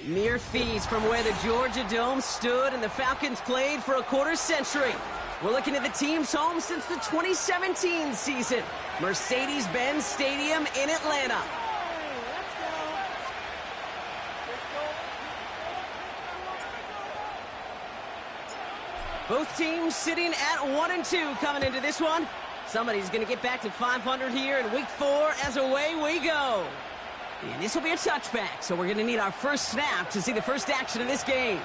Mere feet from where the Georgia Dome stood and the Falcons played for a quarter century. We're looking at the team's home since the 2017 season. Mercedes-Benz Stadium in Atlanta. Both teams sitting at 1-2 coming into this one. Somebody's going to get back to 500 here in week 4 as away we go. And this will be a touchback, so we're going to need our first snap to see the first action of this game.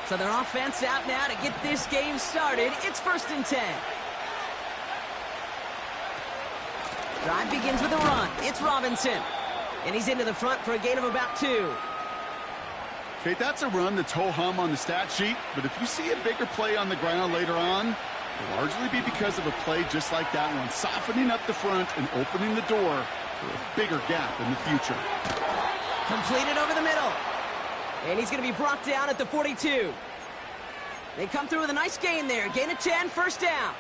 So their offense out now to get this game started. It's 1st and 10. Drive begins with a run. It's Robinson. And he's into the front for a gain of about 2. Okay, that's a run that's ho-hum on the stat sheet, but if you see a bigger play on the ground later on, it'll largely be because of a play just like that one, softening up the front and opening the door for a bigger gap in the future. Completed over the middle. And he's going to be brought down at the 42. They come through with a nice gain there. Gain of 10, first down.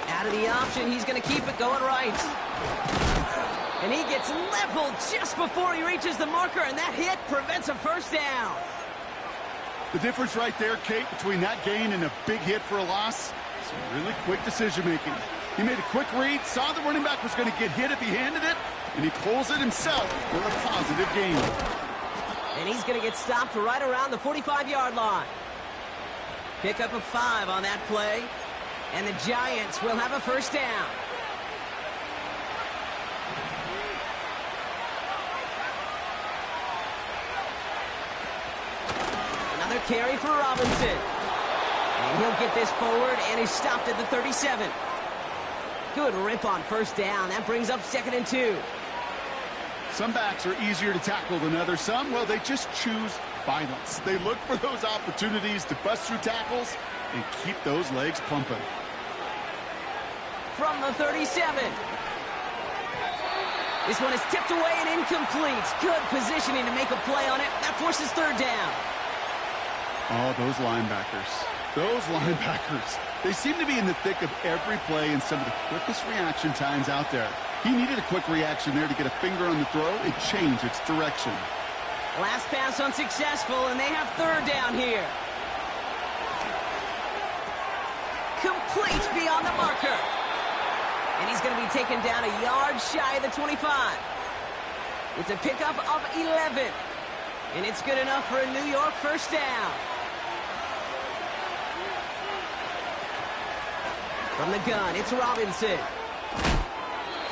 Out of the option, he's going to keep it going right. And he gets leveled just before he reaches the marker, and that hit prevents a first down. The difference right there, Kate, between that gain and a big hit for a loss, some really quick decision-making. He made a quick read, saw the running back was going to get hit if he handed it, and he pulls it himself for a positive gain. And he's going to get stopped right around the 45-yard line. Pick up a 5 on that play, and the Giants will have a first down. Another carry for Robinson. And he'll get this forward, and he's stopped at the 37. Good rip on first down. That brings up 2nd and 2. Some backs are easier to tackle than others. Some, well, they just choose violence. They look for those opportunities to bust through tackles and keep those legs pumping. From the 37. This one is tipped away and incomplete. Good positioning to make a play on it. That forces 3rd down. Oh, those linebackers. Those linebackers. They seem to be in the thick of every play and some of the quickest reaction times out there. He needed a quick reaction there to get a finger on the throw and change its direction. Last pass unsuccessful, and they have 3rd down here. Complete beyond the marker. And he's going to be taken down a yard shy of the 25. It's a pickup of 11. And it's good enough for a New York first down. From the gun, it's Robinson.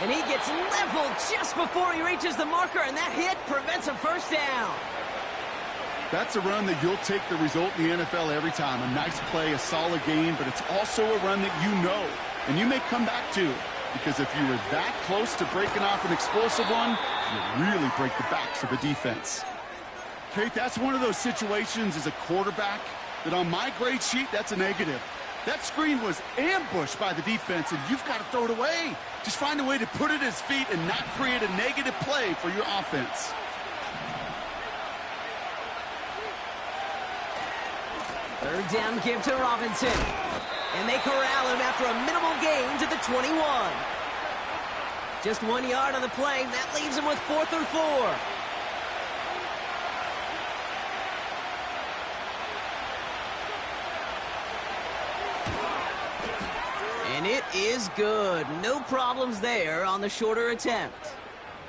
And he gets leveled just before he reaches the marker, and that hit prevents a first down. That's a run that you'll take the result in the NFL every time. A nice play, a solid gain, but it's also a run that you know, and you may come back to, because if you were that close to breaking off an explosive one, you really break the backs of a defense. Kate, that's one of those situations as a quarterback that on my grade sheet, that's a negative. That screen was ambushed by the defense, and you've got to throw it away. Just find a way to put it at his feet and not create a negative play for your offense. Third down give to Robinson. And they corral him after a minimal gain to the 21. Just 1 yard on the play. That leaves him with 4th and 4. And it is good. No problems there on the shorter attempt.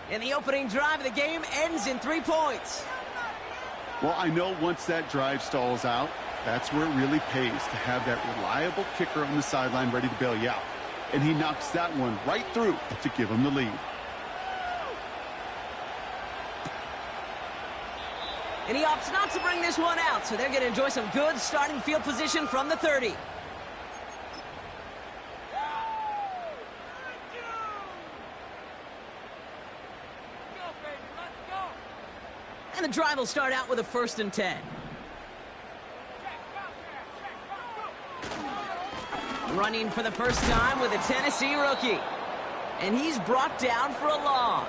And the opening drive of the game ends in 3 points. Well, I know once that drive stalls out, that's where it really pays to have that reliable kicker on the sideline ready to bail you out. And he knocks that one right through to give him the lead. And he opts not to bring this one out, so they're going to enjoy some good starting field position from the 30. And the drive will start out with a 1st and 10. Running for the first time with a Tennessee rookie. And he's brought down for a loss.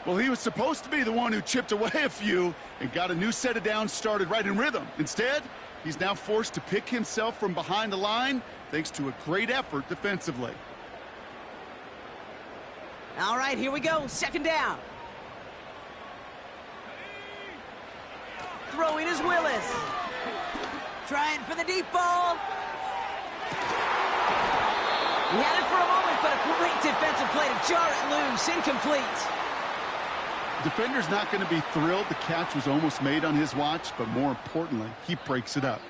Well, he was supposed to be the one who chipped away a few and got a new set of downs started right in rhythm. Instead, he's now forced to pick himself from behind the line thanks to a great effort defensively. All right, here we go. Second down. Throwing is Willis. Trying for the deep ball. He had it for a moment, but a great defensive play to jar it loose. Incomplete. Defender's not going to be thrilled the catch was almost made on his watch, but more importantly, he breaks it up.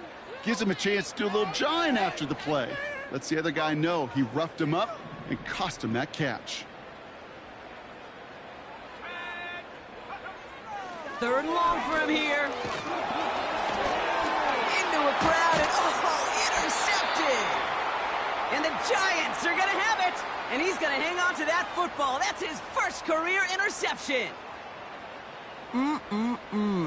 Gives him a chance to do a little jawing after the play. Lets the other guy know he roughed him up and cost him that catch. Third and long for him here. Into a crowd and intercepted. And the Giants are going to have it. And he's going to hang on to that football. That's his first career interception.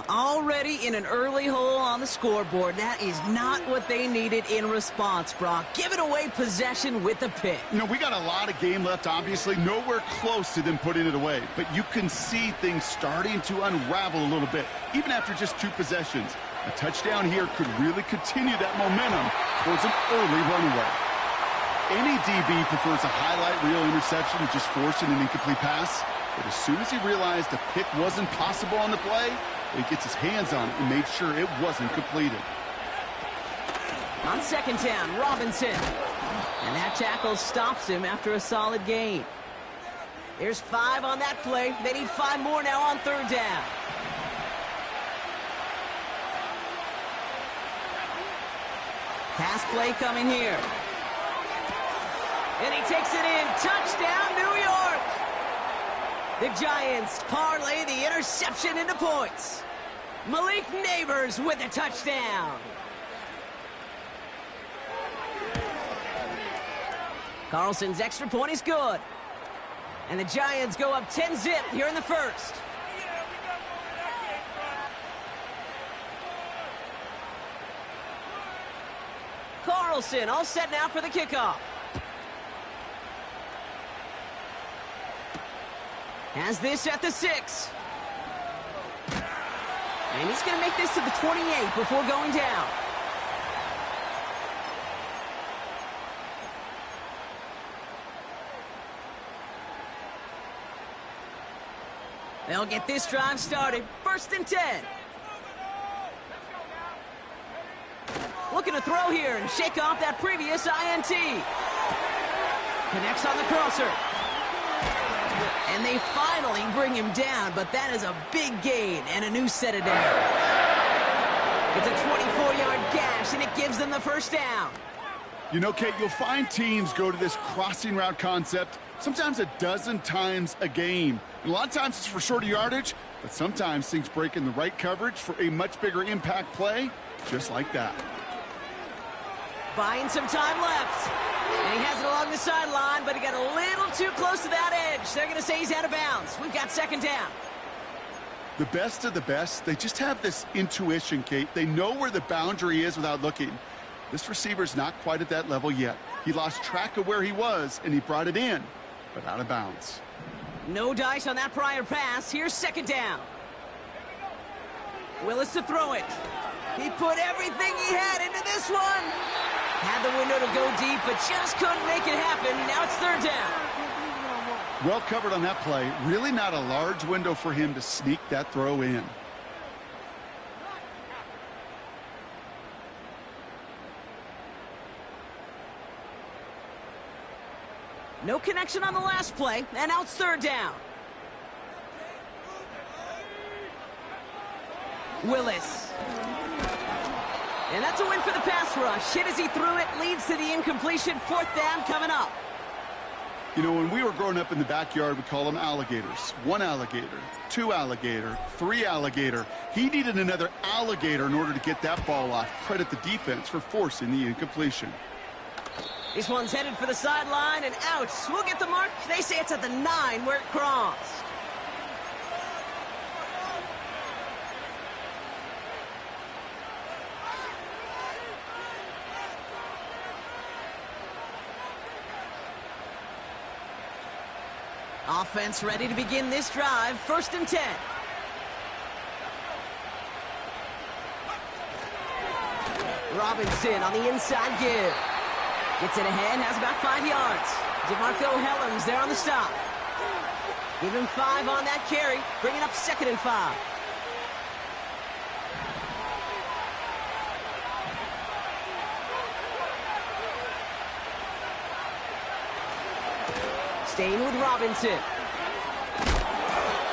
Already in an early hole on the scoreboard. That is not what they needed in response, Brock. Giving away possession with a pick. You know, we got a lot of game left, obviously. Nowhere close to them putting it away. But you can see things starting to unravel a little bit, even after just 2 possessions. A touchdown here could really continue that momentum towards an early runaway. Any DB prefers a highlight reel interception to just forcing an incomplete pass. But as soon as he realized a pick wasn't possible on the play, he gets his hands on it and made sure it wasn't completed. On second down, Robinson. And that tackle stops him after a solid gain. There's 5 on that play. They need 5 more now on third down. Pass play coming here. And he takes it in. Touchdown, New York! The Giants parlay the interception into points. Malik Neighbors with a touchdown. Carlson's extra point is good. And the Giants go up 10-zip here in the first. Carlson all set now for the kickoff. Has this at the 6. And he's going to make this to the 28 before going down. They'll get this drive started. First and 10. Looking to throw here and shake off that previous INT. Connects on the crosser. And they finally bring him down, but that is a big gain and a new set of downs. It's a 24-yard gash, and it gives them the first down. You know, Kate, you'll find teams go to this crossing route concept sometimes a dozen times a game. And a lot of times it's for shorter yardage, but sometimes things break in the right coverage for a much bigger impact play, just like that. Buying some time left. And he has it along the sideline, but he got a little too close to that edge. They're going to say he's out of bounds. We've got second down. The best of the best, they just have this intuition, Kate. They know where the boundary is without looking. This receiver's not quite at that level yet. He lost track of where he was, and he brought it in, but out of bounds. No dice on that prior pass. Here's second down. Willis to throw it. He put everything he had into this one. Had the window to go deep, but just couldn't make it happen. Now it's third down. Well covered on that play. Really not a large window for him to sneak that throw in. No connection on the last play, and now it's third down. Willis. And that's a win for the pass rush. Hit as he threw it, leads to the incompletion. Fourth down coming up. You know, when we were growing up in the backyard, we call them alligators. 1 alligator, 2 alligator, 3 alligator. He needed another alligator in order to get that ball off. Credit the defense for forcing the incompletion. This one's headed for the sideline and out. We'll get the mark. They say it's at the 9 where it crossed. Offense ready to begin this drive. 1st and 10. Robinson on the inside give. Gets it ahead, has about 5 yards. DeMarco Hellams there on the stop. Give him 5 on that carry, bringing up 2nd and 5. Staying with Robinson.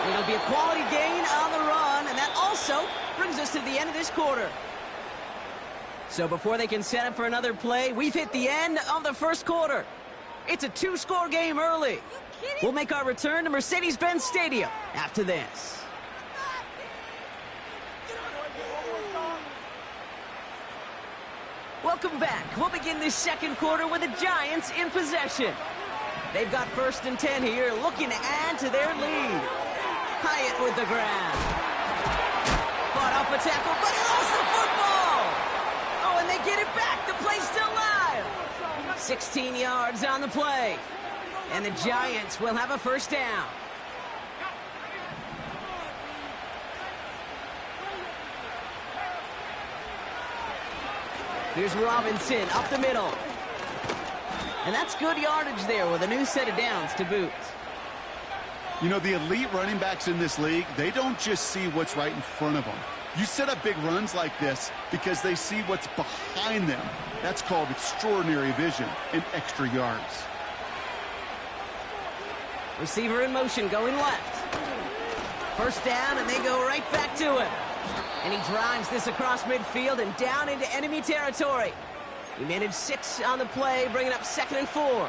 It'll be a quality gain on the run, and that also brings us to the end of this quarter. So before they can set up for another play, we've hit the end of the 1st quarter. It's a 2-score game early. We'll make our return to Mercedes-Benz Stadium after this. Welcome back. We'll begin this 2nd quarter with the Giants in possession. They've got 1st and 10 here, looking to add to their lead. Hyatt with the grab. Fought off a tackle, but he lost the football. Oh, and they get it back. The play's still live. 16 yards on the play. And the Giants will have a 1st down. Here's Robinson up the middle. And that's good yardage there with a new set of downs to boot. You know, the elite running backs in this league, they don't just see what's right in front of them. You set up big runs like this because they see what's behind them. That's called extraordinary vision and extra yards. Receiver in motion going left. 1st down, and they go right back to him. And he drives this across midfield and down into enemy territory. He managed 6 on the play, bringing up 2nd and 4.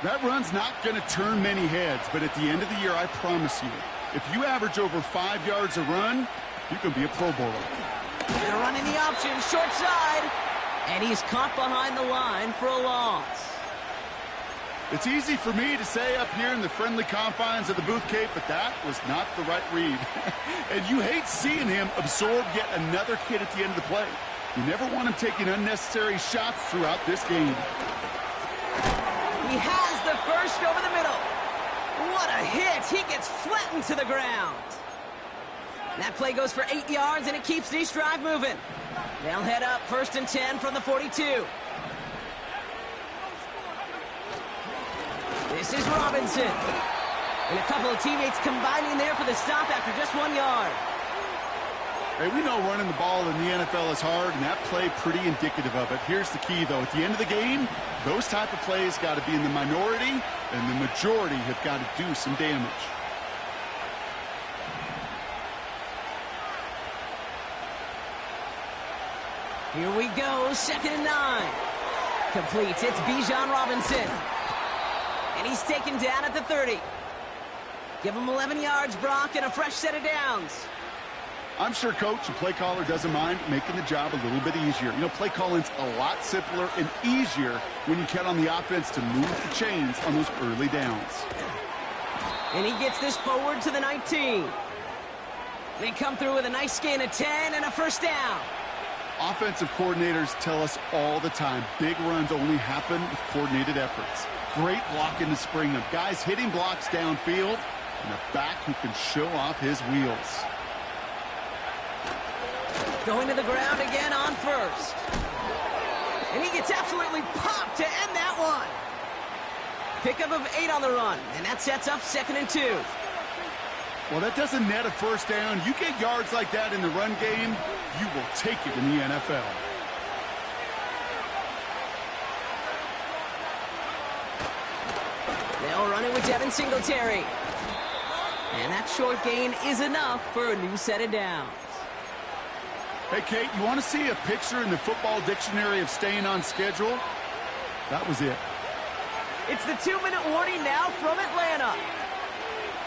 That run's not going to turn many heads, but at the end of the year, I promise you, if you average over 5 yards a run, you can be a Pro Bowler. They're running the option, short side, and he's caught behind the line for a loss. It's easy for me to say up here in the friendly confines of the Booth Cape, but that was not the right read. And you hate seeing him absorb yet another hit at the end of the play. You never want him taking unnecessary shots throughout this game. He has the 1st over the middle. What a hit. He gets flattened to the ground. That play goes for 8 yards, and it keeps this drive moving. They'll head up 1st and 10 from the 42. This is Robinson. And a couple of teammates combining there for the stop after just 1 yard. Hey, we know running the ball in the NFL is hard, and that play pretty indicative of it. Here's the key, though. At the end of the game, those type of plays got to be in the minority, and the majority have got to do some damage. Here we go, 2nd and 9. Complete. It's Bijan Robinson. And he's taken down at the 30. Give him 11 yards, Brock, and a fresh set of downs. I'm sure coach and play caller doesn't mind making the job a little bit easier. You know, play calling's a lot simpler and easier when you count on the offense to move the chains on those early downs. And he gets this forward to the 19. They come through with a nice gain of 10 and a 1st down. Offensive coordinators tell us all the time, big runs only happen with coordinated efforts. Great blocking to spring them. Guys hitting blocks downfield, and a back who can show off his wheels. Going to the ground again on 1st. And he gets absolutely popped to end that one. Pickup of 8 on the run, and that sets up 2nd and 2. Well, that doesn't net a 1st down. You get yards like that in the run game, you will take it in the NFL. They'll run it with Devin Singletary. And that short gain is enough for a new set of downs. Hey, Kate, you want to see a picture in the football dictionary of staying on schedule? That was it. It's the 2-minute warning now from Atlanta.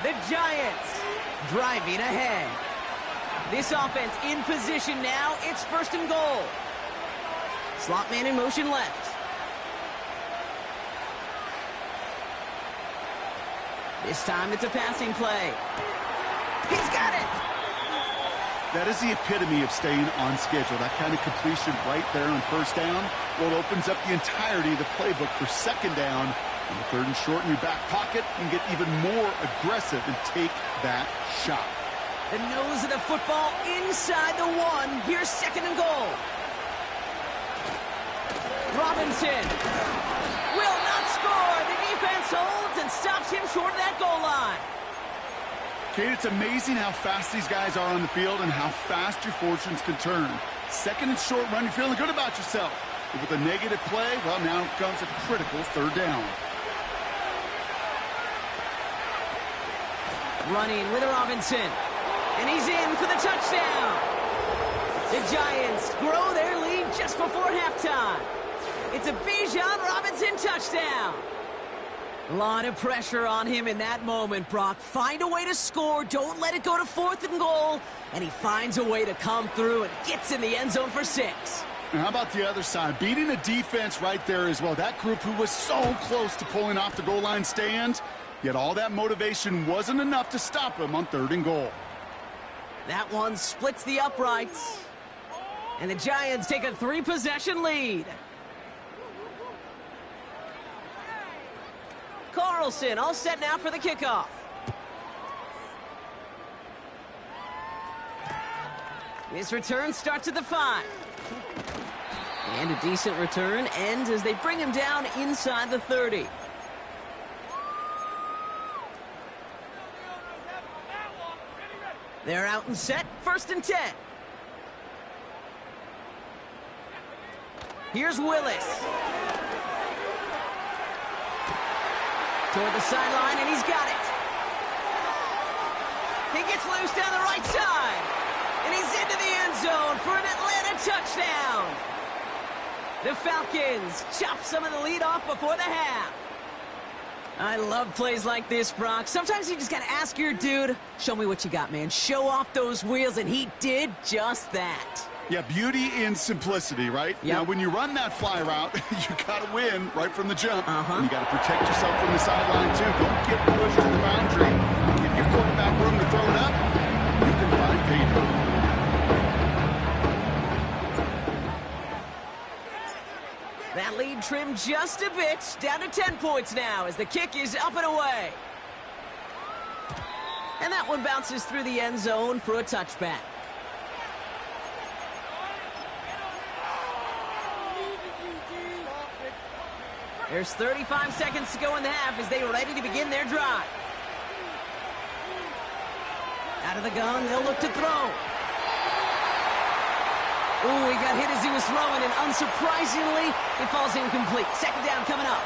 The Giants driving ahead. This offense in position now. It's 1st and goal. Slot man in motion left. This time it's a passing play. He's got it. That is the epitome of staying on schedule. That kind of completion right there on 1st down. Well, it opens up the entirety of the playbook for 2nd down On third and short in your back pocket, you can get even more aggressive and take that shot. The nose of the football inside the 1. Here's second and goal. Robinson will not score. The defense holds and stops him short of that goal line. Kate, it's amazing how fast these guys are on the field and how fast your fortunes can turn. Second and short run, you're feeling good about yourself. But with a negative play, well, now comes a critical third down. Running with Robinson. And he's in for the touchdown. The Giants grow their lead just before halftime. It's a Bijan Robinson touchdown. A lot of pressure on him in that moment, Brock. Find a way to score. Don't let it go to fourth and goal. And he finds a way to come through and gets in the end zone for 6. And how about the other side? Beating a defense right there as well. That group who was so close to pulling off the goal line stand, yet all that motivation wasn't enough to stop him on third and goal. That one splits the uprights. And the Giants take a 3-possession lead. Carlson all set now for the kickoff. This return starts at the 5. And a decent return ends as they bring him down inside the 30. They're out and set, first and 10. Here's Willis. Toward the sideline, and he's got it. He gets loose down the right side. And he's into the end zone for an Atlanta touchdown. The Falcons chop some of the lead off before the half. I love plays like this, Brock. Sometimes you just got to ask your dude, show me what you got, man. Show off those wheels, and he did just that. Yeah, beauty in simplicity, right? Yep. Now, when you run that fly route, you got to win right from the jump. Uh-huh. You got to protect yourself from the sideline, too. Don't get pushed to the boundary. Give your quarterback room to throw it up. You can find payday. That lead trimmed just a bit, down to 10 points now as the kick is up and away. And that one bounces through the end zone for a touchback. There's 35 seconds to go in the half as they are ready to begin their drive. Out of the gun, they'll look to throw. Ooh, he got hit as he was throwing, and unsurprisingly, it falls incomplete. Second down coming up.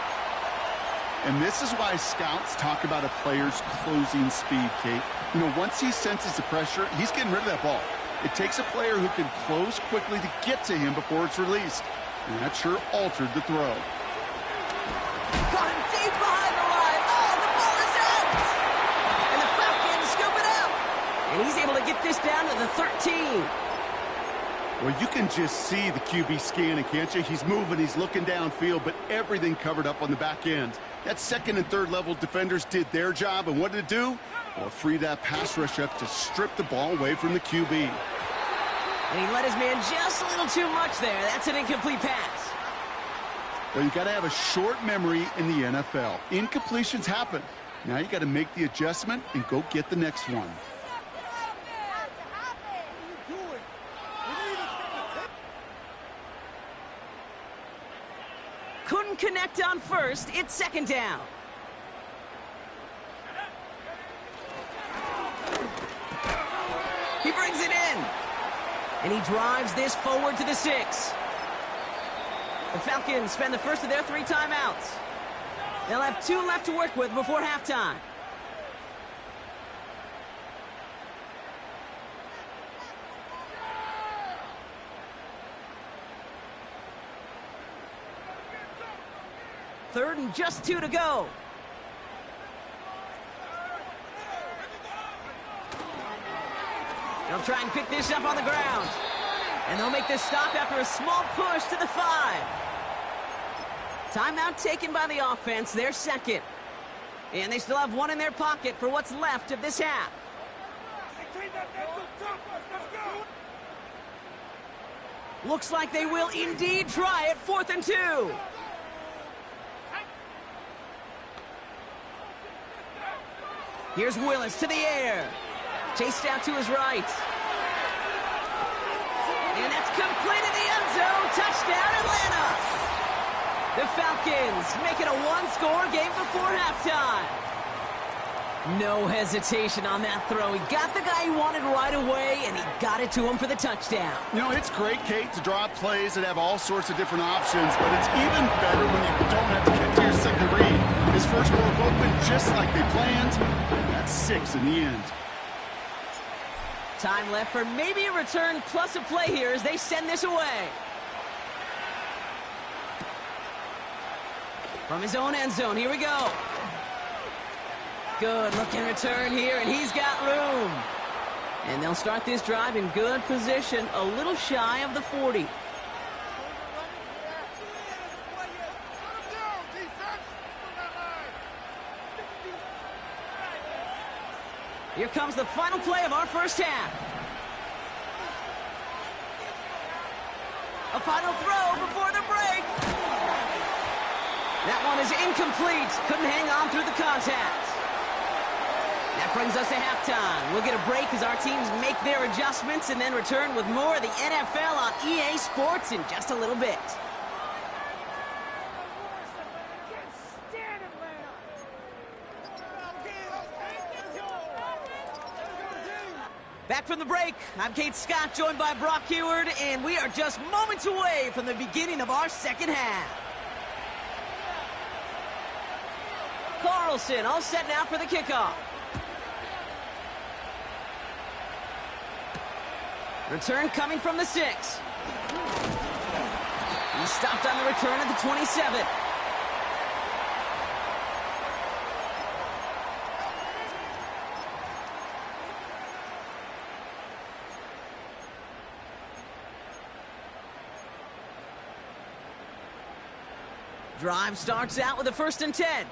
And this is why scouts talk about a player's closing speed, Kate. You know, once he senses the pressure, he's getting rid of that ball. It takes a player who can close quickly to get to him before it's released. And that sure altered the throw. Got him deep behind the line. Oh, the ball is out! And the Falcons scoop it out. And he's able to get this down to the 13. Well, you can just see the QB scanning, can't you? He's moving, he's looking downfield, but everything covered up on the back end. That second and third level defenders did their job, and what did it do? Well, free that pass rush up to strip the ball away from the QB. And he let his man just a little too much there. That's an incomplete pass. Well, you got to have a short memory in the NFL. Incompletions happen. Now you got to make the adjustment and go get the next one. Couldn't connect on first. It's second down. He brings it in. And he drives this forward to the 6. The Falcons spend the first of their 3 timeouts. They'll have 2 left to work with before halftime. Third and just 2 to go. They'll try and pick this up on the ground. And they'll make this stop after a small push to the 5. Timeout taken by the offense, their second. And they still have 1 in their pocket for what's left of this half. Looks like they will indeed try it, 4th and 2. Here's Willis to the air. Chased out to his right. And that's complete in the end zone. Touchdown, Atlanta. The Falcons make it a one-score game before halftime. No hesitation on that throw. He got the guy he wanted right away, and he got it to him for the touchdown. You know, it's great, Kate, to draw plays that have all sorts of different options, but it's even better when you don't have to get to your second read. His first broke open just like they planned. That's 6 in the end. Time left for maybe a return plus a play here as they send this away. From his own end zone, here we go. Good looking return here, and he's got room. And they'll start this drive in good position, a little shy of the 40. Here comes the final play of our first half. A final throw before the break. That one is incomplete. Couldn't hang on through the contact. That brings us to halftime. We'll get a break as our teams make their adjustments and then return with more of the NFL on EA Sports in just a little bit. Back from the break, I'm Kate Scott, joined by Brock Heward, and we are just moments away from the beginning of our second half. Carlson all set now for the kickoff. Return coming from the 6. He stopped on the return at the 27. Drive starts out with a 1st and 10.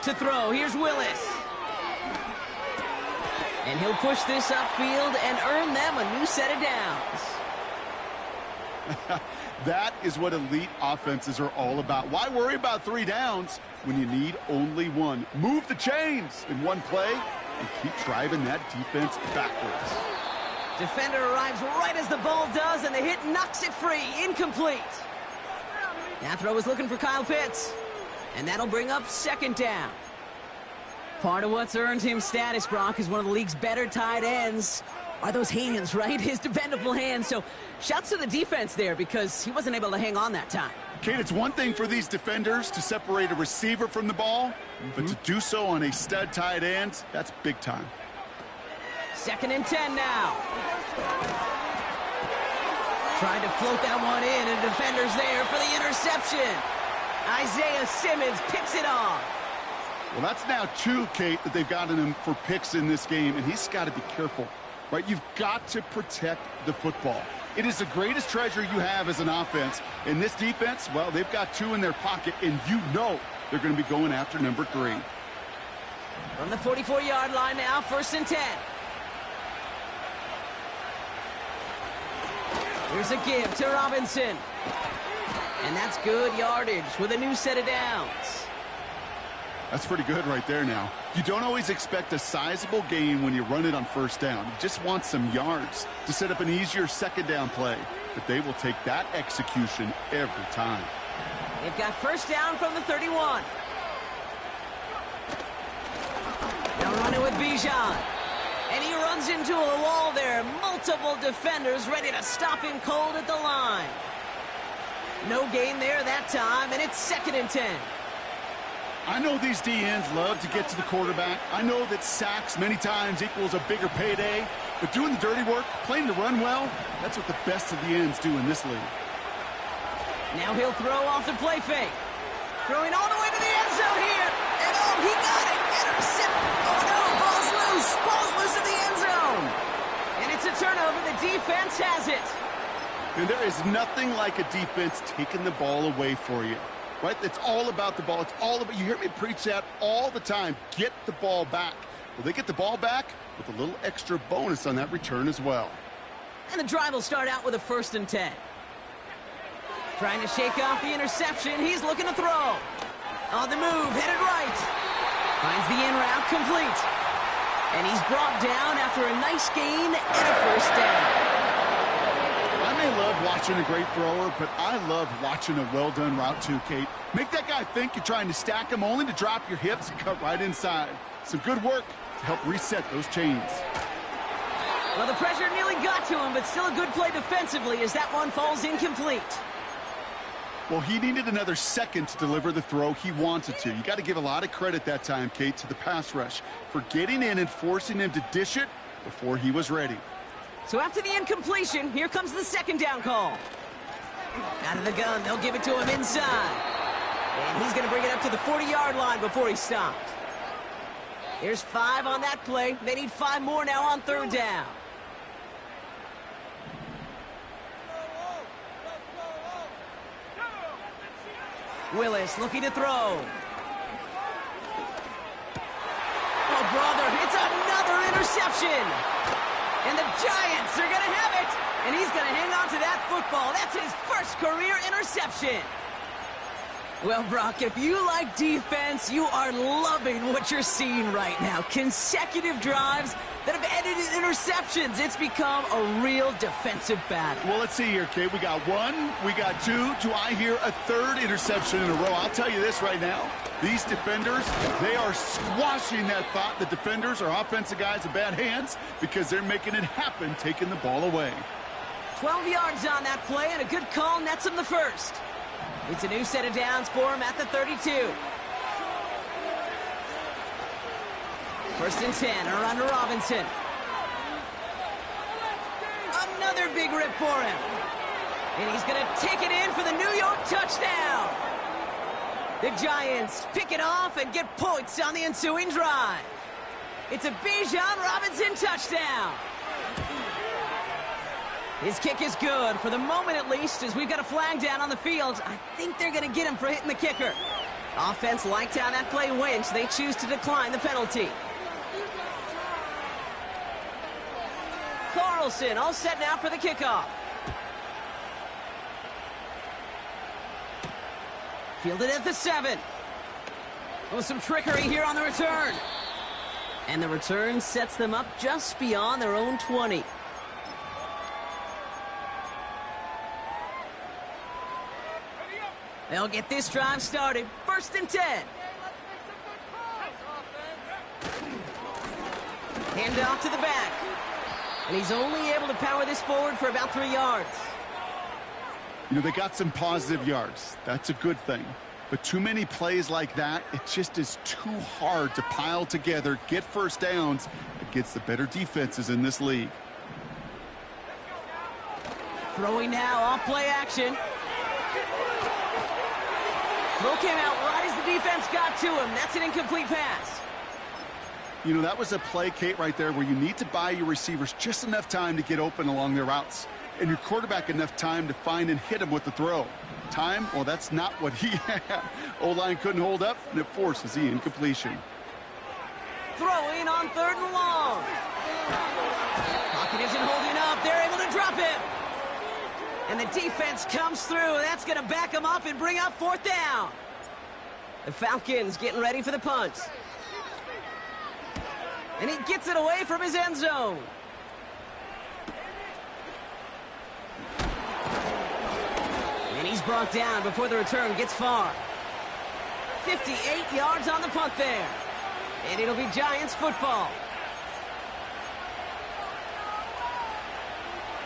To throw, here's Willis. And he'll push this upfield and earn them a new set of downs. That is what elite offenses are all about. Why worry about 3 downs when you need only 1? Move the chains in one play and keep driving that defense backwards. Defender arrives right as the ball does, and the hit knocks it free. Incomplete. That throw is looking for Kyle Pitts. And that'll bring up 2nd down. Part of what's earned him status, Brock, is one of the league's better tight ends. Are those hands, right? His dependable hands. So shouts to the defense there because he wasn't able to hang on that time. Kate, it's one thing for these defenders to separate a receiver from the ball, but to do so on a stud tight end, that's big time. 2nd and 10 now. Trying to float that one in, and the defender's there for the interception. Isaiah Simmons picks it off. Well, that's now 2, Kate, that they've gotten him for picks in this game, and he's got to be careful, right? You've got to protect the football. It is the greatest treasure you have as an offense. And this defense, well, they've got 2 in their pocket, and you know they're going to be going after number 3. From the 44-yard line now, 1st and 10. Here's a give to Robinson. And that's good yardage with a new set of downs. That's pretty good right there now. You don't always expect a sizable gain when you run it on 1st down. You just want some yards to set up an easier 2nd down play. But they will take that execution every time. They've got 1st down from the 31. They'll run it with Bijan. And he runs into a wall there. Multiple defenders ready to stop him cold at the line. No gain there that time, and it's 2nd and 10. I know these DNs love to get to the quarterback. I know that sacks many times equals a bigger payday. But doing the dirty work, playing to run well, that's what the best of the ends do in this league. Now he'll throw off the play fake. Throwing all the way to the end zone here. And oh, he got it. Intercept. Oh no, ball's loose. Ball's loose in the end zone. And it's a turnover. The defense has it. And there is nothing like a defense taking the ball away for you. Right? It's all about the ball. It's all about, you hear me preach that all the time. Get the ball back. Well, they get the ball back with a little extra bonus on that return as well. And the drive will start out with a 1st and 10. Trying to shake off the interception. He's looking to throw. On the move, headed right. Finds the in route complete. And he's brought down after a nice gain and a first down. I may love watching a great thrower, but I love watching a well-done route too, Kate. Make that guy think you're trying to stack him only to drop your hips and cut right inside. Some good work to help reset those chains. Well, the pressure nearly got to him, but still a good play defensively as that one falls incomplete. Well, he needed another second to deliver the throw he wanted to. You got to give a lot of credit that time, Kate, to the pass rush for getting in and forcing him to dish it before he was ready. So after the incompletion, here comes the second down call. Out of the gun, they'll give it to him inside. And he's going to bring it up to the 40-yard line before he stopped. Here's 5 on that play. They need 5 more now on third down. Willis looking to throw. Oh, brother, it's another interception. And the Giants are going to have it. And he's going to hang on to that football. That's his first career interception. Well, Brock, if you like defense, you are loving what you're seeing right now. Consecutive drives that have ended in interceptions. It's become a real defensive battle. Well, let's see here, Kate. We got 1, we got 2. Do I hear a third interception in a row? I'll tell you this right now. These defenders, they are squashing that thought. The defenders are offensive guys in bad hands because they're making it happen, taking the ball away. 12 yards on that play, and a good call nets him the first. It's a new set of downs for him at the 32. First and 10, around to Robinson. Another big rip for him. And he's going to take it in for the New York touchdown. The Giants pick it off and get points on the ensuing drive. It's a Bijan Robinson touchdown. His kick is good, for the moment at least, as we've got a flag down on the field. I think they're going to get him for hitting the kicker. Offense liked how that play went, so they choose to decline the penalty. Carlson all set now for the kickoff. Fielded at the 7. Oh, some trickery here on the return. And the return sets them up just beyond their own 20. They'll get this drive started. First and 10. Hand off to the back. And he's only able to power this forward for about 3 yards. You know, they got some positive yards. That's a good thing. But too many plays like that, it just is too hard to pile together, get first downs against the better defenses in this league. Throwing now, off play action. Throw came out right as the defense got to him. That's an incomplete pass. You know, that was a play, Kate, right there where you need to buy your receivers just enough time to get open along their routes. And your quarterback enough time to find and hit him with the throw. Time? Well, that's not what he had. O-line couldn't hold up, and it forces the incompletion. Throwing on 3rd and long. Pocket isn't holding up. They're able to drop it. And the defense comes through. That's going to back them up and bring up 4th down. The Falcons getting ready for the punt. And he gets it away from his end zone. And he's brought down before the return gets far. 58 yards on the punt there. And it'll be Giants football.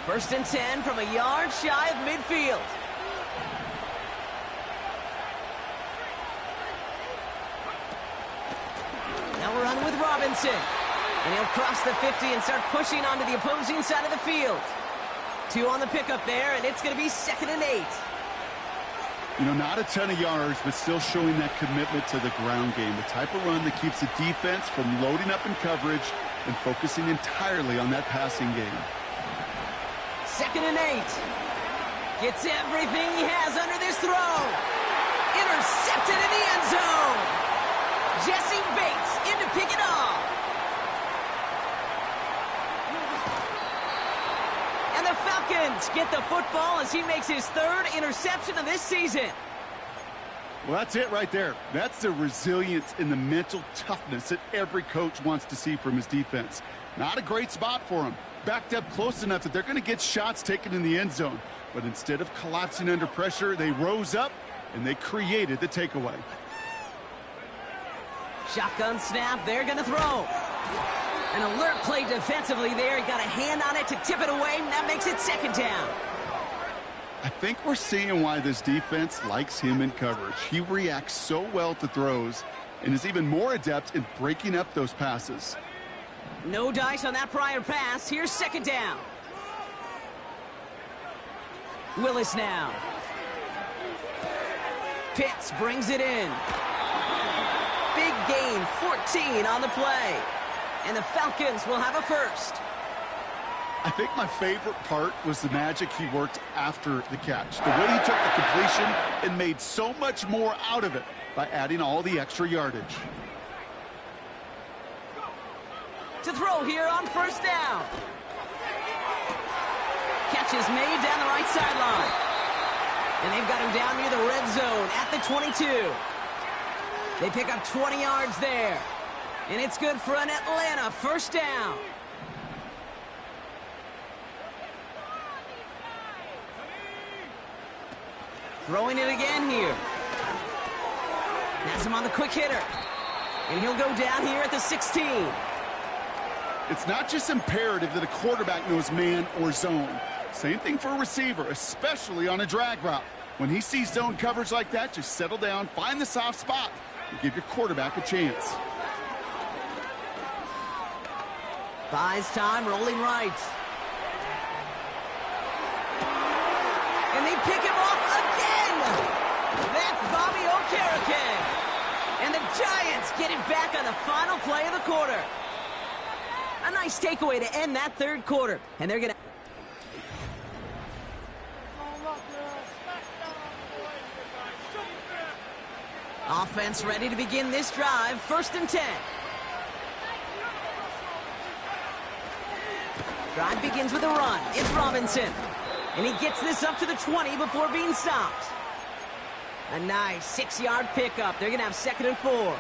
First and 10 from a yard shy of midfield. Now we're on with Robinson. And he'll cross the 50 and start pushing onto the opposing side of the field. 2 on the pickup there, and it's going to be 2nd and 8. You know, not a ton of yards, but still showing that commitment to the ground game. The type of run that keeps the defense from loading up in coverage and focusing entirely on that passing game. 2nd and 8. Gets everything he has under this throw. Intercepted in the end zone. Jesse Bates in to pick it off. And the Falcons Falcons get the football as he makes his third interception of this season. Well, that's it right there. That's the resilience and the mental toughness that every coach wants to see from his defense. Not a great spot for him. Backed up close enough that they're going to get shots taken in the end zone. But instead of collapsing under pressure, they rose up and they created the takeaway. Shotgun snap, they're going to throw. An alert play defensively there. He got a hand on it to tip it away, and that makes it second down. I think we're seeing why this defense likes him in coverage. He reacts so well to throws and is even more adept in breaking up those passes. No dice on that prior pass. Here's second down. Willis now. Pitts brings it in. Big gain, 14 on the play. And the Falcons will have a first. I think my favorite part was the magic he worked after the catch. The way he took the completion and made so much more out of it by adding all the extra yardage. To throw here on first down. Catch is made down the right sideline. And they've got him down near the red zone at the 22. They pick up 20 yards there. And it's good for an Atlanta first down. Throwing it again here. Has him on the quick hitter. And he'll go down here at the 16. It's not just imperative that a quarterback knows man or zone. Same thing for a receiver, especially on a drag route. When he sees zone coverage like that, just settle down, find the soft spot, and give your quarterback a chance. Buys time, rolling right. And they pick him off again. That's Bobby Okereke. And the Giants get it back on the final play of the quarter. A nice takeaway to end that third quarter. And they're going to... Offense ready to begin this drive. First and 10. Drive begins with a run. It's Robinson. And he gets this up to the 20 before being stopped. A nice 6-yard pickup. They're going to have second and 4.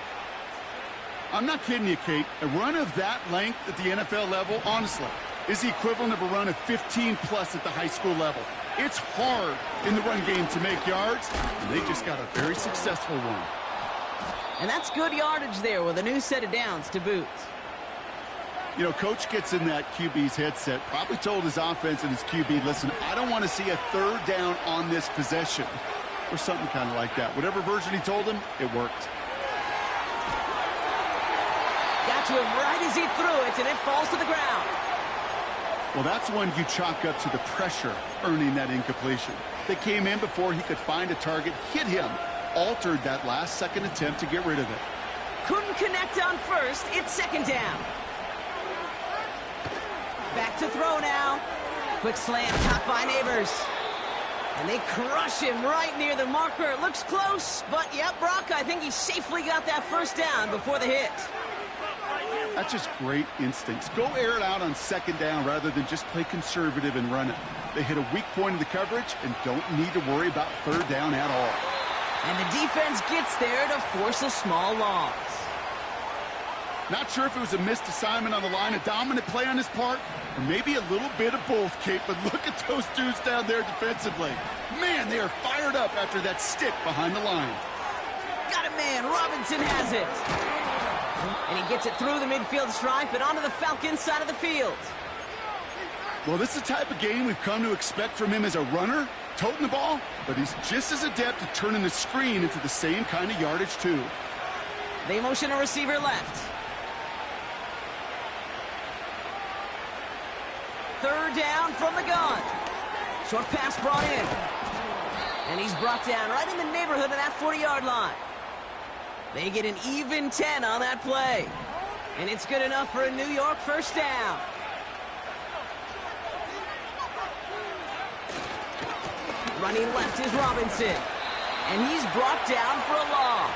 I'm not kidding you, Kate. A run of that length at the NFL level, honestly, is the equivalent of a run of 15-plus at the high school level. It's hard in the run game to make yards, and they just got a very successful one. And that's good yardage there with a new set of downs to boot. You know, Coach gets in that QB's headset, probably told his offense and his QB, listen, I don't want to see a third down on this possession, or something kind of like that. Whatever version he told him, it worked. Got to him right as he threw it, and it falls to the ground. Well, that's one you chalk up to the pressure earning that incompletion. They came in before he could find a target, hit him, altered that last-second attempt to get rid of it. Couldn't connect on first. It's second down. Back to throw now. Quick slam caught by Neighbors. And they crush him right near the marker. It looks close, but yep, Brock, I think he safely got that first down before the hit. That's just great instincts. Go air it out on second down rather than just play conservative and run it. They hit a weak point in the coverage and don't need to worry about third down at all. And the defense gets there to force a small loss. Not sure if it was a missed assignment on the line, a dominant play on his part, or maybe a little bit of both, Kate, but look at those dudes down there defensively. Man, they are fired up after that stick behind the line. Got it, man. Robinson has it. And he gets it through the midfield stripe and onto the Falcons side of the field. Well, this is the type of game we've come to expect from him as a runner, toting the ball, but he's just as adept at turning the screen into the same kind of yardage, too. They motion a receiver left. Third down from the gun. Short pass brought in. And he's brought down right in the neighborhood of that 40-yard line. They get an even 10 on that play. And it's good enough for a New York first down. Running left is Robinson. And he's brought down for a loss.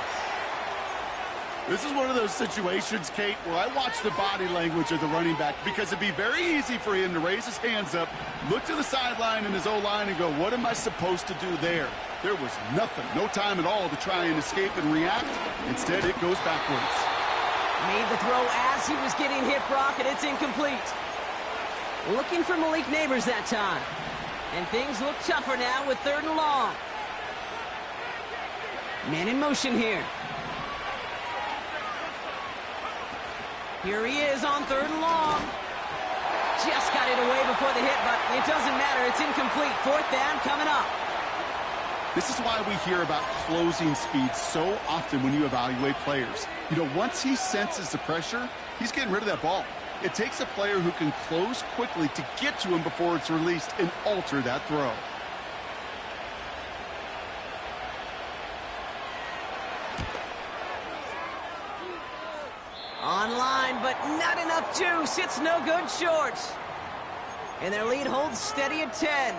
This is one of those situations, Kate, where I watch the body language of the running back because it'd be very easy for him to raise his hands up, look to the sideline in his O-line and go, what am I supposed to do there? There was nothing, no time at all to try and escape and react. Instead, it goes backwards. Made the throw as he was getting hit, Brock, and it's incomplete. Looking for Malik Neighbors that time. And things look tougher now with 3rd and long. Man in motion here. Here he is on 3rd and long. Just got it away before the hit, but it doesn't matter. It's incomplete. 4th down coming up. This is why we hear about closing speed so often when you evaluate players. You know, once he senses the pressure, he's getting rid of that ball. It takes a player who can close quickly to get to him before it's released and alter that throw. Online, but not enough juice. It's no good short. And their lead holds steady at 10.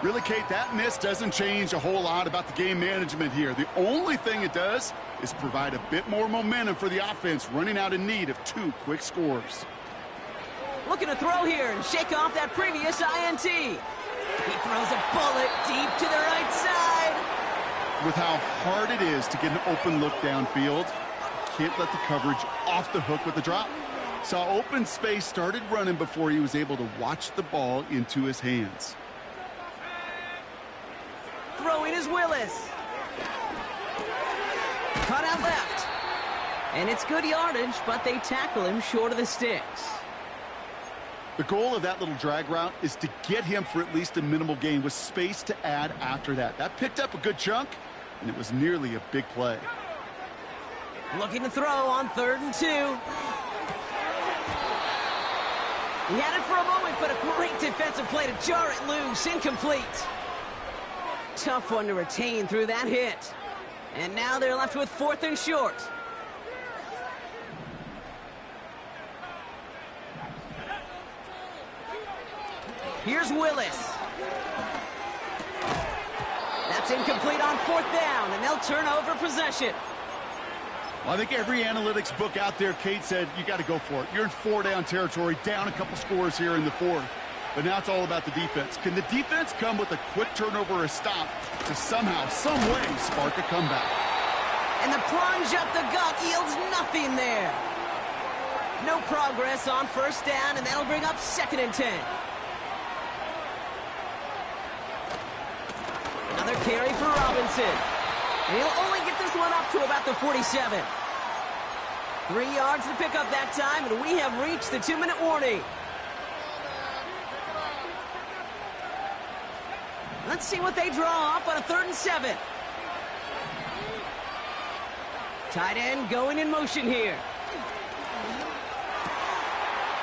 Really, Kate, that miss doesn't change a whole lot about the game management here. The only thing it does is provide a bit more momentum for the offense, running out in need of 2 quick scores. Looking to throw here and shake off that previous INT. He throws a bullet deep to the right side. With how hard it is to get an open look downfield, can't let the coverage off the hook with the drop. Saw open space, started running before he was able to watch the ball into his hands. Throwing is Willis. Cut out left. And it's good yardage, but they tackle him short of the sticks. The goal of that little drag route is to get him for at least a minimal gain with space to add after that. That picked up a good chunk, and it was nearly a big play. Looking to throw on 3rd and 2. He had it for a moment, but a great defensive play to jar it loose. Incomplete. Tough one to retain through that hit. And now they're left with 4th and short. Here's Willis. That's incomplete on 4th down, and they'll turn over possession. Well, I think every analytics book out there, Kate, said you got to go for it. You're in 4-down territory, down a couple scores here in the 4th. But now it's all about the defense. Can the defense come with a quick turnover or a stop to somehow, some way, spark a comeback? And the plunge up the gut yields nothing there. No progress on 1st down, and that'll bring up 2nd and 10. Another carry for Robinson. And he'll only get this one up to about the 47. 3 yards to pick up that time, and we have reached the 2-minute warning. Let's see what they draw up on a 3rd and 7. Tight end going in motion here.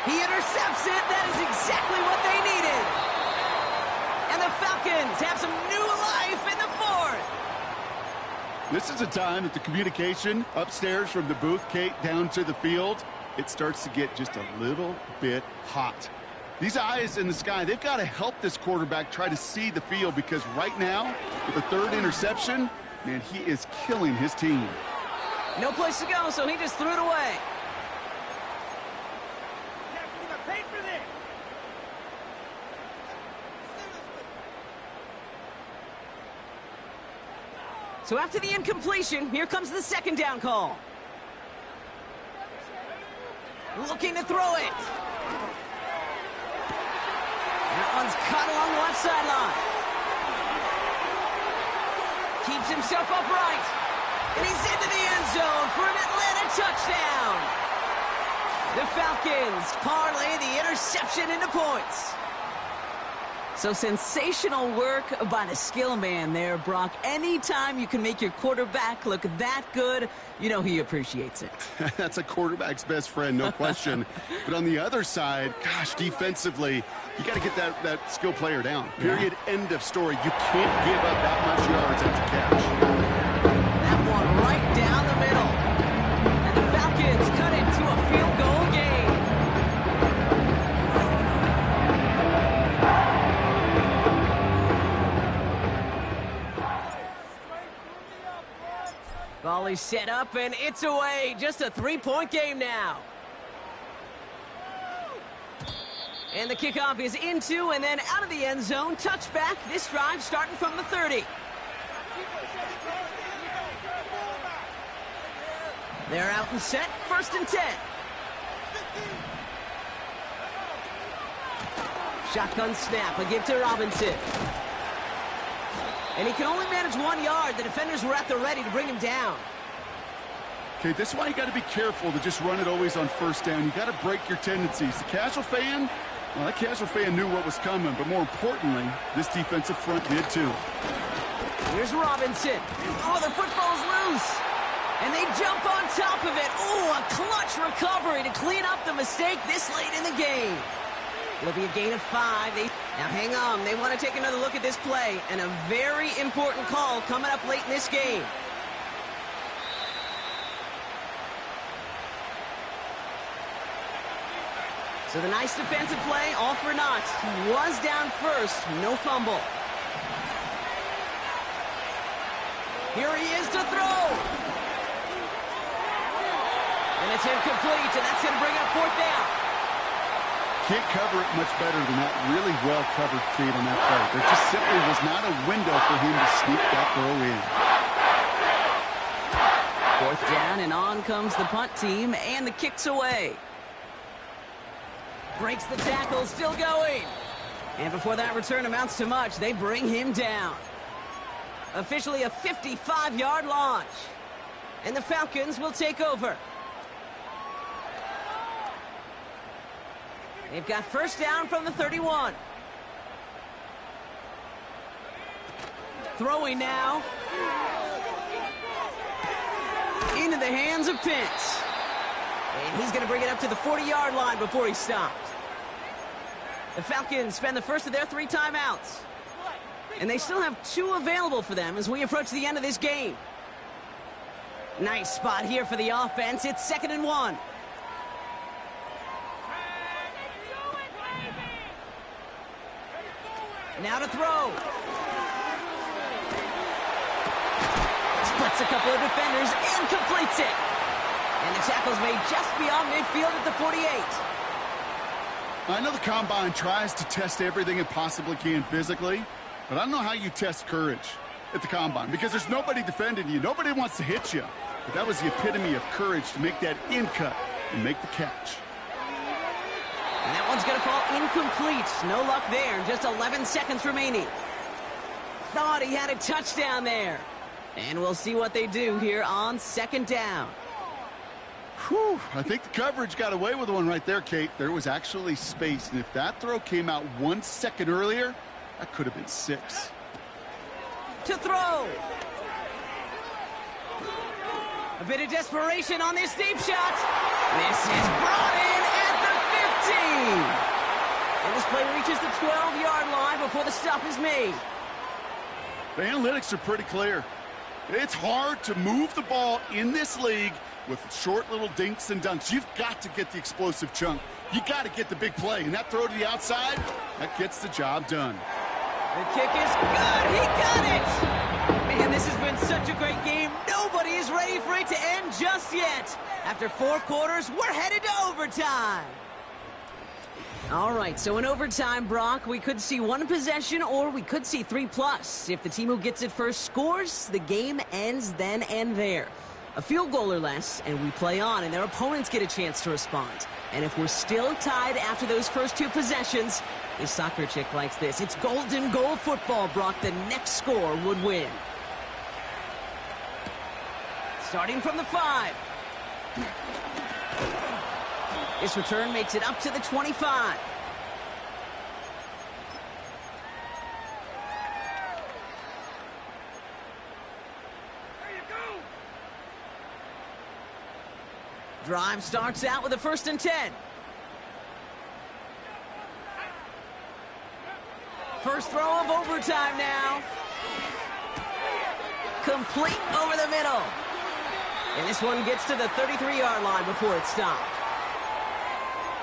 He intercepts it. That is exactly what they needed. And the Falcons have some new life in the 4th. This is a time that the communication upstairs from the booth, Kate, down to the field, it starts to get just a little bit hot. These eyes in the sky, they've got to help this quarterback try to see the field because right now, with the 3rd interception, man, he is killing his team. No place to go, so he just threw it away. So after the incompletion, here comes the 2nd down call. Looking to throw it. That one's cut along the left sideline. Keeps himself upright. And he's into the end zone for an Atlanta touchdown. The Falcons parlay the interception into points. So sensational work by the skill man there, Brock. Anytime you can make your quarterback look that good, you know he appreciates it. That's a quarterback's best friend, no question. But on the other side, gosh, defensively, you got to get that skill player down. Period, end of story. You can't give up that much yards after catch. That one right down the middle. And the Falcons cut it to a field goal game. Volley set up, and it's away. Just a 3-point game now. And the kickoff is into and then out of the end zone. Touchback. This drive starting from the 30. They're out and set. 1st and 10. Shotgun snap. A give to Robinson. And he can only manage 1 yard. The defenders were at the ready to bring him down. Okay, this is why you got to be careful to just run it always on 1st down. You got to break your tendencies. The casual fan, well, that casual fan knew what was coming, but more importantly, this defensive front did too. Here's Robinson. Oh, the football's loose. And they jump on top of it. Oh, a clutch recovery to clean up the mistake this late in the game. It'll be a gain of 5. Now hang on. They want to take another look at this play. And a very important call coming up late in this game. So the nice defensive play, all for naught. He was down first. No fumble. Here he is to throw. And it's incomplete, and that's going to bring up 4th down. Can't cover it much better than that. Really well covered, Kate, on that play. There just simply was not a window for him to sneak that throw in. 4th down, and on comes the punt team, and the kick's away. Breaks the tackle, still going. And before that return amounts to much, they bring him down. Officially a 55-yard launch. And the Falcons will take over. They've got 1st down from the 31. Throwing now. Into the hands of Pitts. And he's going to bring it up to the 40-yard line before he stopped. The Falcons spend the first of their 3 timeouts. And they still have 2 available for them as we approach the end of this game. Nice spot here for the offense. It's 2nd and 1. Now to throw. Splits a couple of defenders and completes it. And the tackle's made just beyond midfield at the 48. I know the Combine tries to test everything it possibly can physically, but I don't know how you test courage at the Combine because there's nobody defending you. Nobody wants to hit you. But that was the epitome of courage to make that in cut and make the catch. And that one's going to fall incomplete. No luck there. Just 11 seconds remaining. Thought he had a touchdown there. And we'll see what they do here on 2nd down. Whew, I think the coverage got away with one right there, Kate. There was actually space, and if that throw came out 1 second earlier, that could have been 6. To throw. A bit of desperation on this deep shot. This is brought in at the 15. And this play reaches the 12-yard line before the stop is made. The analytics are pretty clear. It's hard to move the ball in this league with short little dinks and dunks. You've got to get the explosive chunk. You got to get the big play. And that throw to the outside, that gets the job done. The kick is good. He got it. Man, this has been such a great game. Nobody is ready for it to end just yet. After 4 quarters, we're headed to overtime. All right, so in overtime, Brock, we could see 1 possession or we could see 3+. If the team who gets it first scores, the game ends then and there. A field goal or less, and we play on, and their opponents get a chance to respond. And if we're still tied after those first 2 possessions, this soccer chick likes this. It's golden goal football, Brock. The next score would win. Starting from the 5. This return makes it up to the 25. Drive starts out with a 1st and 10. First throw of overtime now. Complete over the middle. And this one gets to the 33-yard line before it's stopped.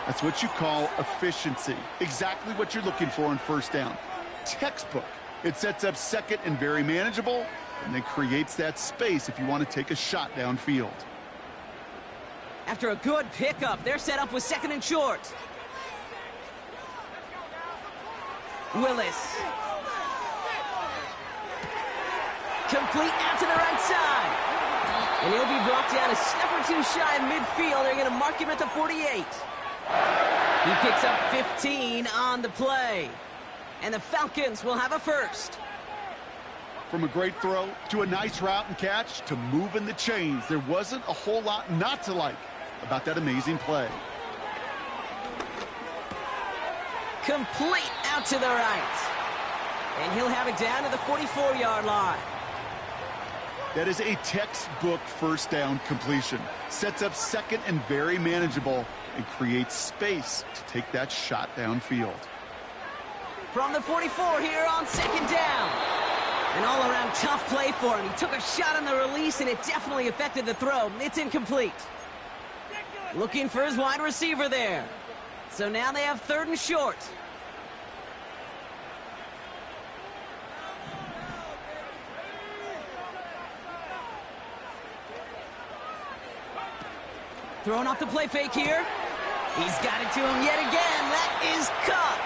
That's what you call efficiency. Exactly what you're looking for in 1st down. Textbook. It sets up 2nd and very manageable. and then creates that space if you want to take a shot downfield. After a good pickup, they're set up with 2nd and short. Willis. Complete out to the right side. And he'll be brought down a step or two shy of midfield. They're going to mark him at the 48. He picks up 15 on the play. And the Falcons will have a first. From a great throw to a nice route and catch to moving the chains, there wasn't a whole lot not to like about that amazing play. Complete out to the right. And he'll have it down to the 44-yard line. That is a textbook first down completion. Sets up 2nd and very manageable and creates space to take that shot downfield. From the 44 here on 2nd down. An all-around tough play for him. He took a shot on the release, and it definitely affected the throw. It's incomplete. Looking for his wide receiver there. So now they have 3rd and short. Throwing off the play fake here. He's got it to him yet again. That is cut.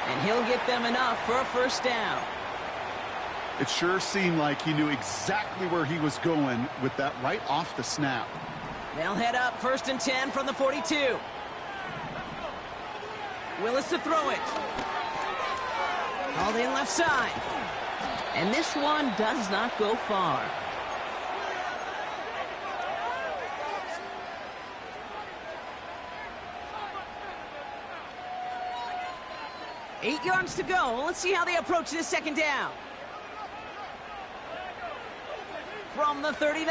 And he'll get them enough for a first down. It sure seemed like he knew exactly where he was going with that right off the snap. They'll head up 1st and 10 from the 42. Willis to throw it. Called in left side. And this one does not go far. 8 yards to go. Let's see how they approach this 2nd down. From the 39.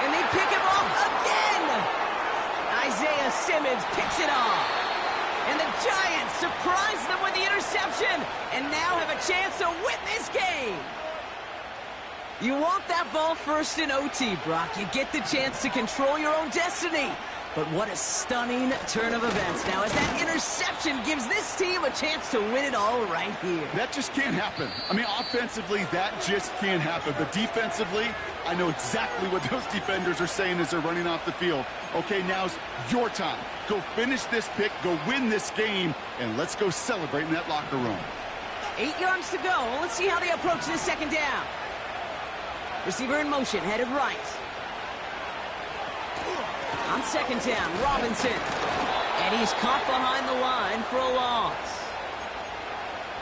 And they pick him off again. Isaiah Simmons picks it off. And the Giants surprise them with the interception and now have a chance to win this game. You want that ball first in OT, Brock. You get the chance to control your own destiny. But what a stunning turn of events now as that interception gives this team a chance to win it all right here. That just can't happen. I mean, offensively, that just can't happen. But defensively, I know exactly what those defenders are saying as they're running off the field. Okay, now's your time. Go finish this pick, go win this game, and let's go celebrate in that locker room. 8 yards to go. Let's see how they approach this 2nd down. Receiver in motion, headed right. On 2nd down, Robinson. And he's caught behind the line for a loss.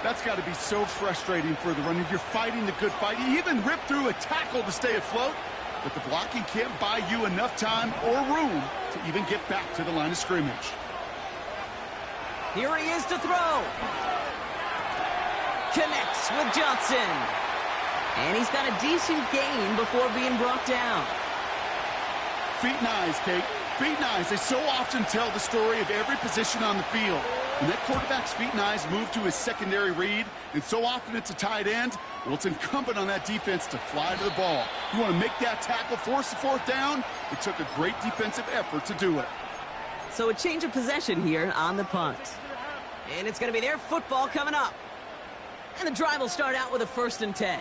That's got to be so frustrating for the runner. You're fighting the good fight. You even rip through a tackle to stay afloat, but the blocking can't buy you enough time or room to even get back to the line of scrimmage. Here he is to throw. Connects with Johnson. And he's got a decent gain before being brought down. Feet and eyes, Kate. Feet and eyes. They so often tell the story of every position on the field. When that quarterback's feet and eyes move to his secondary read, and so often it's a tight end, well, it's incumbent on that defense to fly to the ball. You want to make that tackle, force the 4th down? It took a great defensive effort to do it. So a change of possession here on the punt. And it's going to be their football coming up. And the drive will start out with a 1st and 10.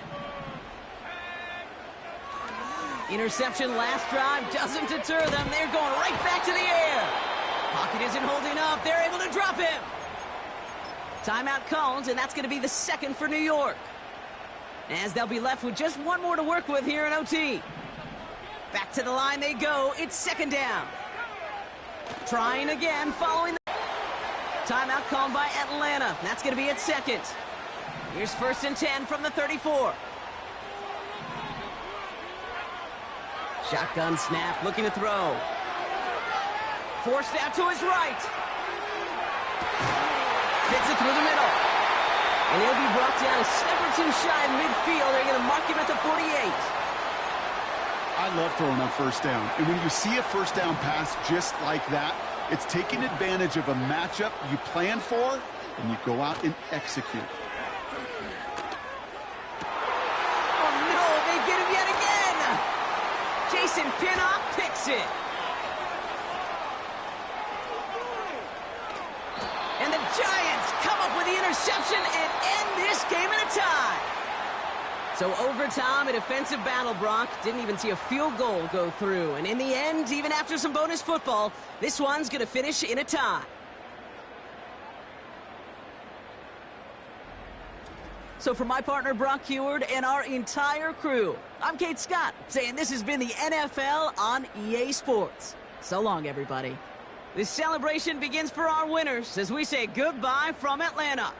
Interception last drive doesn't deter them. They're going right back to the air. Pocket isn't holding up. They're able to drop him. Timeout called, and that's going to be the 2nd for New York. As they'll be left with just one more to work with here in OT. Back to the line they go. It's 2nd down. Trying again following the timeout called by Atlanta. That's going to be at 2nd. Here's 1st and 10 from the 34. Shotgun snap, looking to throw. Forced out to his right. Fits it through the middle. And he'll be brought down a step or two shy of midfield. They're going to mark him at the 48. I love throwing on 1st down. And when you see a 1st down pass just like that, it's taking advantage of a matchup you plan for, and you go out and execute. Oh, no, they get him yet again. Jason Pinnock picks it. And the Giants come up with the interception and end So overtime, a defensive battle, Brock. Didn't even see a field goal go through. And in the end, even after some bonus football, this one's going to finish in a tie. So for my partner, Brock Heward, and our entire crew, I'm Kate Scott, saying this has been the NFL on EA Sports. So long, everybody. This celebration begins for our winners as we say goodbye from Atlanta.